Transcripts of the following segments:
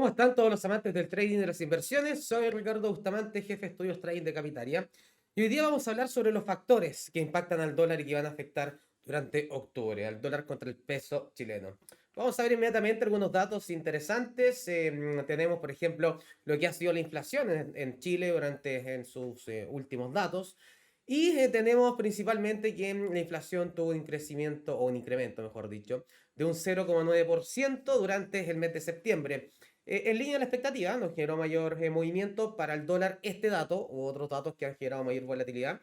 ¿Cómo están todos los amantes del trading y de las inversiones? Soy Ricardo Bustamante, jefe de estudios trading de Capitaria. Y hoy día vamos a hablar sobre los factores que impactan al dólar y que van a afectar durante octubre, al dólar contra el peso chileno. Vamos a ver inmediatamente algunos datos interesantes. Tenemos, por ejemplo, lo que ha sido la inflación en Chile durante en sus últimos datos. Y tenemos principalmente que la inflación tuvo un crecimiento, o un incremento, mejor dicho, de un 0,9% durante el mes de septiembre. En línea de la expectativa, nos generó mayor movimiento para el dólar este dato u otros datos que han generado mayor volatilidad,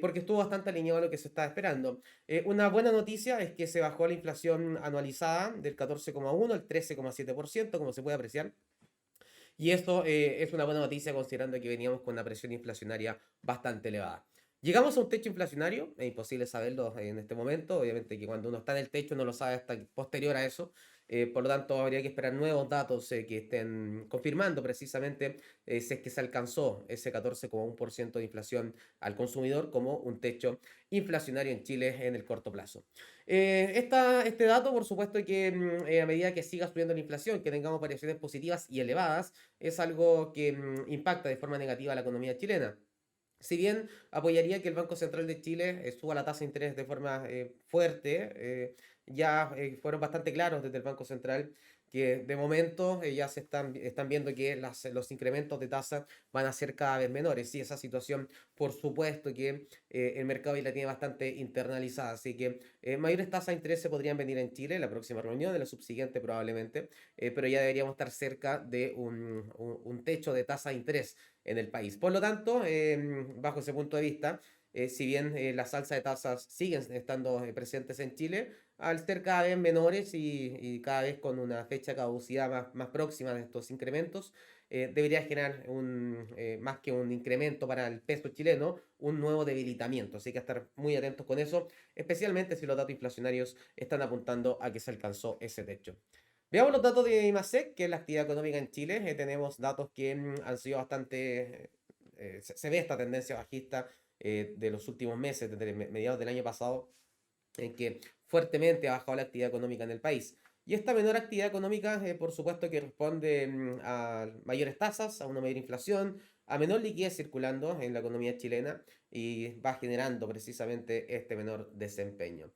porque estuvo bastante alineado a lo que se estaba esperando. Una buena noticia es que se bajó la inflación anualizada del 14,1 al 13,7%, como se puede apreciar. Y esto es una buena noticia considerando que veníamos con una presión inflacionaria bastante elevada. Llegamos a un techo inflacionario, es imposible saberlo en este momento, obviamente que cuando uno está en el techo no lo sabe hasta posterior a eso, por lo tanto habría que esperar nuevos datos que estén confirmando precisamente si es que se alcanzó ese 14,1% de inflación al consumidor como un techo inflacionario en Chile en el corto plazo. Este dato, por supuesto, que a medida que siga subiendo la inflación, que tengamos variaciones positivas y elevadas, es algo que impacta de forma negativa a la economía chilena. Si bien apoyaría que el Banco Central de Chile suba la tasa de interés de forma fuerte, ya fueron bastante claros desde el Banco Central que de momento ya están viendo que los incrementos de tasa van a ser cada vez menores. Y esa situación, por supuesto, que el mercado ya la tiene bastante internalizada. Así que mayores tasas de interés se podrían venir en Chile en la próxima reunión, en la subsiguiente probablemente, pero ya deberíamos estar cerca de un techo de tasa de interés en el país. Por lo tanto, bajo ese punto de vista, si bien las alzas de tasas siguen estando presentes en Chile, al ser cada vez menores y cada vez con una fecha de caducidad más próxima de estos incrementos, debería generar más que un incremento para el peso chileno, un nuevo debilitamiento. Así que estar muy atentos con eso, especialmente si los datos inflacionarios están apuntando a que se alcanzó ese techo. Veamos los datos de IMASEC, que es la actividad económica en Chile. Tenemos datos que han sido bastante. Se ve esta tendencia bajista de los últimos meses, desde mediados del año pasado, en que fuertemente ha bajado la actividad económica en el país. Y esta menor actividad económica, por supuesto, que responde a mayores tasas, a una mayor inflación, a menor liquidez circulando en la economía chilena y va generando precisamente este menor desempeño.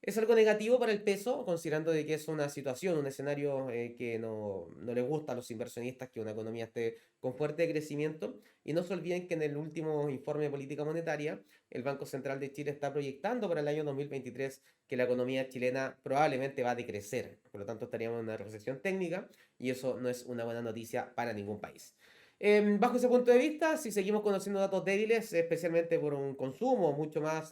Es algo negativo para el peso, considerando de que es una situación, un escenario que no le gusta a los inversionistas que una economía esté con fuerte crecimiento. Y no se olviden que en el último informe de política monetaria, el Banco Central de Chile está proyectando para el año 2023 que la economía chilena probablemente va a decrecer. Por lo tanto, estaríamos en una recesión técnica y eso no es una buena noticia para ningún país. Bajo ese punto de vista, si seguimos conociendo datos débiles, especialmente por un consumo mucho más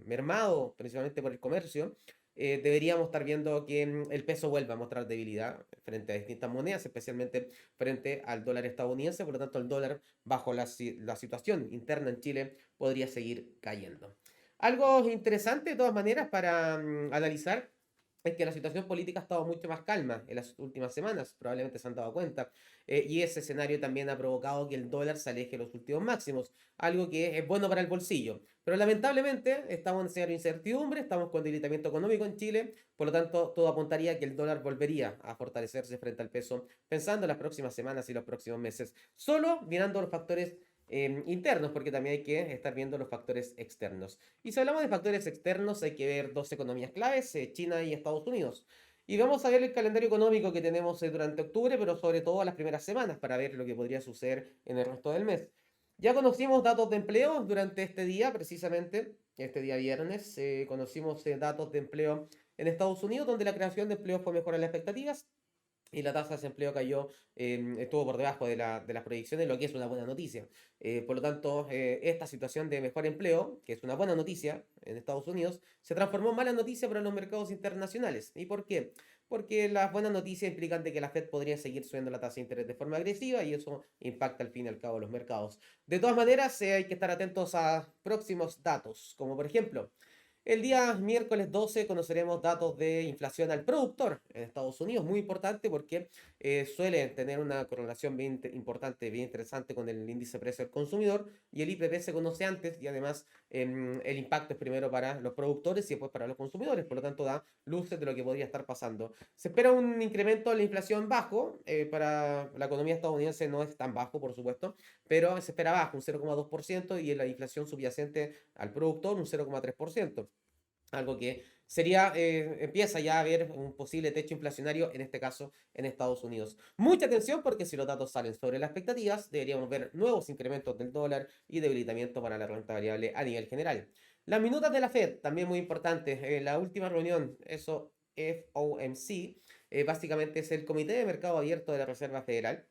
mermado, principalmente por el comercio, deberíamos estar viendo que el peso vuelva a mostrar debilidad frente a distintas monedas, especialmente frente al dólar estadounidense. Por lo tanto, el dólar, bajo la situación interna en Chile, podría seguir cayendo. Algo interesante, de todas maneras, para analizar es que la situación política ha estado mucho más calma en las últimas semanas, probablemente se han dado cuenta, y ese escenario también ha provocado que el dólar se aleje de los últimos máximos, algo que es bueno para el bolsillo. Pero lamentablemente estamos en escenario de incertidumbre, estamos con debilitamiento económico en Chile, por lo tanto todo apuntaría a que el dólar volvería a fortalecerse frente al peso, pensando en las próximas semanas y los próximos meses, solo mirando los factores internos, porque también hay que estar viendo los factores externos. Y si hablamos de factores externos, hay que ver dos economías claves, China y Estados Unidos. Y vamos a ver el calendario económico que tenemos durante octubre, pero sobre todo las primeras semanas, para ver lo que podría suceder en el resto del mes. Ya conocimos datos de empleo durante este día, precisamente, este día viernes, conocimos datos de empleo en Estados Unidos, donde la creación de empleo fue mejor a las expectativas y la tasa de desempleo cayó, estuvo por debajo de las proyecciones, lo que es una buena noticia. Por lo tanto, esta situación de mejor empleo, que es una buena noticia en Estados Unidos, se transformó en mala noticia para los mercados internacionales. ¿Y por qué? Porque las buenas noticias implican de que la Fed podría seguir subiendo la tasa de interés de forma agresiva y eso impacta al fin y al cabo los mercados. De todas maneras, hay que estar atentos a próximos datos, como por ejemplo, El día miércoles 12 conoceremos datos de inflación al productor en Estados Unidos, muy importante porque suelen tener una correlación bien importante, bien interesante con el índice de precio del consumidor, y el IPP se conoce antes y además el impacto es primero para los productores y después para los consumidores, por lo tanto da luces de lo que podría estar pasando. Se espera un incremento de la inflación bajo, para la economía estadounidense no es tan bajo, por supuesto, pero se espera bajo, un 0,2%, y en la inflación subyacente al productor un 0,3%. Algo que sería, empieza ya a haber un posible techo inflacionario, en este caso en Estados Unidos. Mucha atención porque si los datos salen sobre las expectativas, deberíamos ver nuevos incrementos del dólar y debilitamiento para la renta variable a nivel general. Las minutas de la Fed, también muy importantes. La última reunión, eso FOMC, básicamente es el Comité de Mercado Abierto de la Reserva Federal,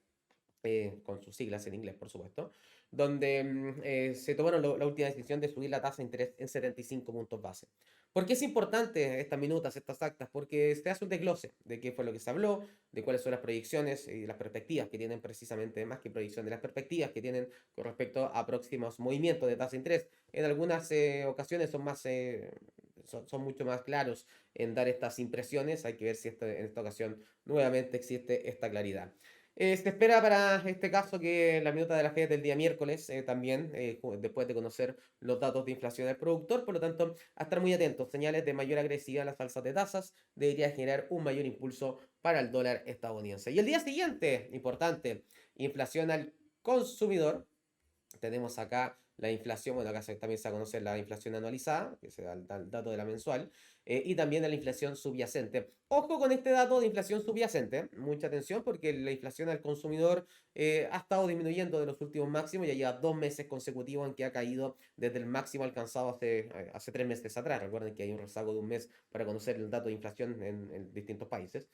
con sus siglas en inglés, por supuesto, donde se tomaron la última decisión de subir la tasa de interés en 75 puntos base. ¿Por qué es importante estas minutas, estas actas? Porque se hace un desglose de qué fue lo que se habló, de cuáles son las proyecciones y las perspectivas que tienen, precisamente, más que proyección, de las perspectivas que tienen con respecto a próximos movimientos de tasa de interés. En algunas ocasiones son más... son mucho más claros en dar estas impresiones. Hay que ver si en esta ocasión nuevamente existe esta claridad. Se espera para este caso que la minuta de la Fed del día miércoles, también, después de conocer los datos de inflación del productor, por lo tanto, a estar muy atentos. Señales de mayor agresividad a las alzas de tasas debería generar un mayor impulso para el dólar estadounidense. Y el día siguiente, importante, inflación al consumidor. Tenemos acá la inflación, bueno, acá también se va a conocer la inflación anualizada, que se da el dato de la mensual, y también de la inflación subyacente. Ojo con este dato de inflación subyacente, mucha atención, porque la inflación al consumidor ha estado disminuyendo de los últimos máximos, ya lleva 2 meses consecutivos en que ha caído desde el máximo alcanzado hace 3 meses atrás. Recuerden que hay un rezago de un mes para conocer el dato de inflación en distintos países.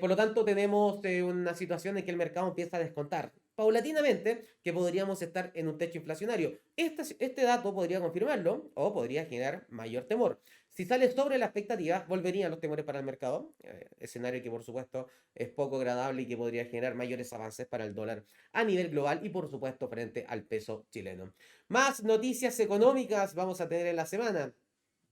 Por lo tanto, tenemos una situación en que el mercado empieza a descontar paulatinamente que podríamos estar en un techo inflacionario. Este dato podría confirmarlo o podría generar mayor temor. Si sale sobre la expectativa, volverían los temores para el mercado, escenario que por supuesto es poco agradable y que podría generar mayores avances para el dólar a nivel global y por supuesto frente al peso chileno. Más noticias económicas vamos a tener en la semana.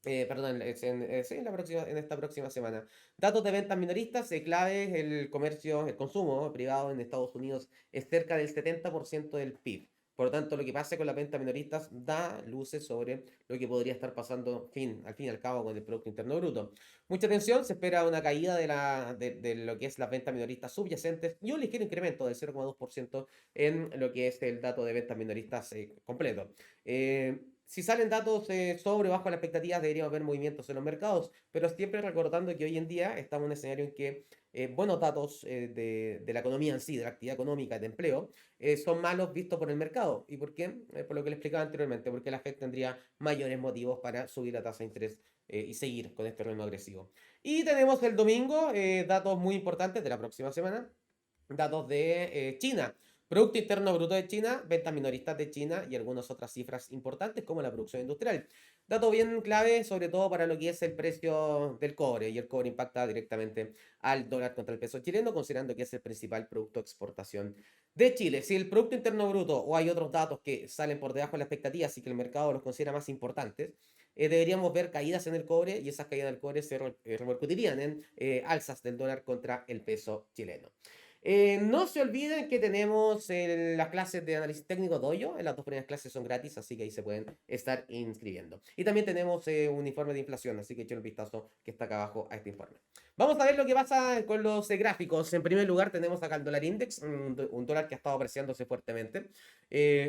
Perdón, sí, en esta próxima semana. Datos de ventas minoristas, clave, el comercio, el consumo privado en Estados Unidos es cerca del 70% del PIB. Por lo tanto, lo que pase con las ventas minoristas da luces sobre lo que podría estar pasando al fin y al cabo con el Producto Interno Bruto. Mucha atención, se espera una caída de lo que es las ventas minoristas subyacentes y un ligero incremento del 0,2% en lo que es el dato de ventas minoristas completo. Si salen datos sobre o bajo las expectativas, deberíamos ver movimientos en los mercados, pero siempre recordando que hoy en día estamos en un escenario en que buenos datos de la economía en sí, de la actividad económica, de empleo, son malos vistos por el mercado. ¿Y por qué? Por lo que le explicaba anteriormente, porque la Fed tendría mayores motivos para subir la tasa de interés y seguir con este ritmo agresivo. Y tenemos el domingo datos muy importantes de la próxima semana, datos de China. Producto Interno Bruto de China, ventas minoristas de China y algunas otras cifras importantes como la producción industrial. Dato bien clave, sobre todo para lo que es el precio del cobre, y el cobre impacta directamente al dólar contra el peso chileno, considerando que es el principal producto de exportación de Chile. Si el Producto Interno Bruto o hay otros datos que salen por debajo de las expectativas y que el mercado los considera más importantes, deberíamos ver caídas en el cobre, y esas caídas del cobre se repercutirían en alzas del dólar contra el peso chileno. No se olviden que tenemos las clases de análisis técnico Dojo. Las dos primeras clases son gratis, así que ahí se pueden estar inscribiendo. Y también tenemos un informe de inflación, así que echen un vistazo que está acá abajo a este informe. Vamos a ver lo que pasa con los gráficos. En primer lugar tenemos acá el dólar index, un dólar que ha estado apreciándose fuertemente.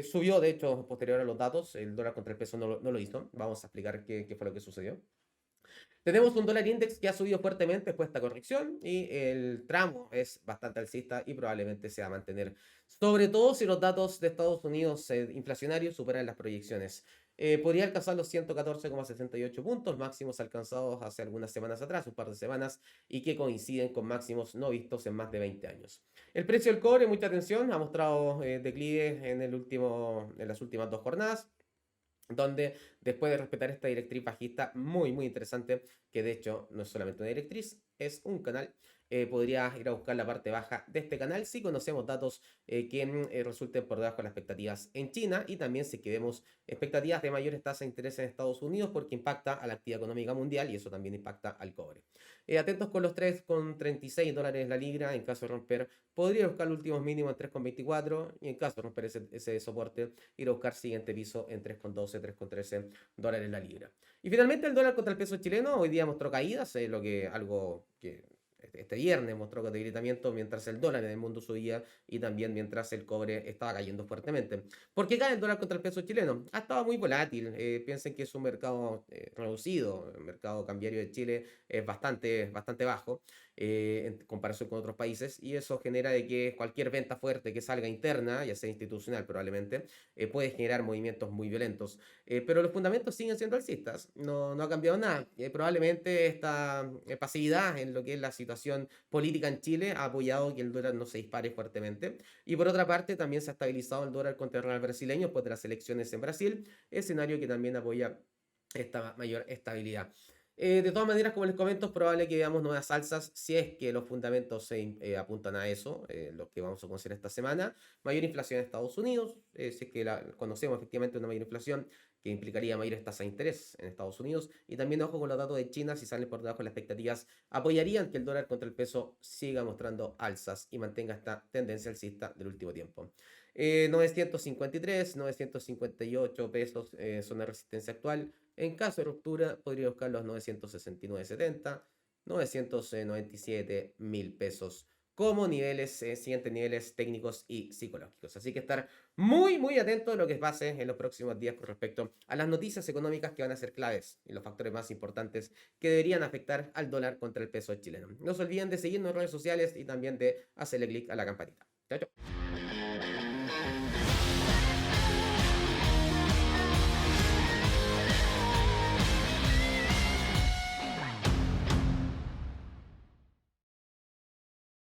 Subió, de hecho, posterior a los datos. El dólar contra el peso no lo hizo. Vamos a explicar qué fue lo que sucedió. Tenemos un dólar index que ha subido fuertemente después de esta corrección, y el tramo es bastante alcista y probablemente se va a mantener, sobre todo si los datos de Estados Unidos inflacionarios superan las proyecciones. Podría alcanzar los 114,68 puntos, máximos alcanzados hace algunas semanas atrás, un par de semanas, y que coinciden con máximos no vistos en más de 20 años. El precio del cobre, mucha atención, ha mostrado declive en las últimas 2 jornadas, donde después de respetar esta directriz bajista muy interesante, que de hecho no es solamente una directriz, es un canal, podría ir a buscar la parte baja de este canal si conocemos datos que resulten por debajo de las expectativas en China y también si que vemos expectativas de mayores tasas de interés en Estados Unidos porque impacta a la actividad económica mundial y eso también impacta al cobre. Atentos con los $3,36 la libra, en caso de romper, podría buscar los últimos mínimos en 3,24 y en caso de romper ese soporte, ir a buscar siguiente piso en 3,12, $3,13 la libra. Y finalmente el dólar contra el peso chileno, hoy día mostró caídas, lo que algo que este viernes mostró debilitamiento mientras el dólar en el mundo subía y también mientras el cobre estaba cayendo fuertemente. ¿Por qué cae el dólar contra el peso chileno? Ha estado muy volátil. Piensen que es un mercado reducido. El mercado cambiario de Chile es bastante bajo en comparación con otros países y eso genera de que cualquier venta fuerte que salga interna, ya sea institucional probablemente, puede generar movimientos muy violentos. Pero los fundamentos siguen siendo alcistas, no ha cambiado nada. Probablemente esta pasividad en lo que es la situación política en Chile ha apoyado que el dólar no se dispare fuertemente. Y por otra parte, también se ha estabilizado el dólar contra el real brasileño después de las elecciones en Brasil, escenario que también apoya esta mayor estabilidad. De todas maneras, como les comento, es probable que veamos nuevas alzas si es que los fundamentos se apuntan a eso, lo que vamos a conocer esta semana. Mayor inflación en Estados Unidos, si es que conocemos efectivamente una mayor inflación que implicaría mayores tasas de interés en Estados Unidos. Y también, ojo con los datos de China, si salen por debajo de las expectativas, apoyarían que el dólar contra el peso siga mostrando alzas y mantenga esta tendencia alcista del último tiempo. 953, 958 pesos son de resistencia actual. En caso de ruptura, podría buscar los 969.70, 997.000 pesos como niveles, siguientes niveles técnicos y psicológicos. Así que estar muy atento a lo que pase en los próximos días con respecto a las noticias económicas que van a ser claves y los factores más importantes que deberían afectar al dólar contra el peso chileno. No se olviden de seguirnos en redes sociales y también de hacerle clic a la campanita. Chao, chao.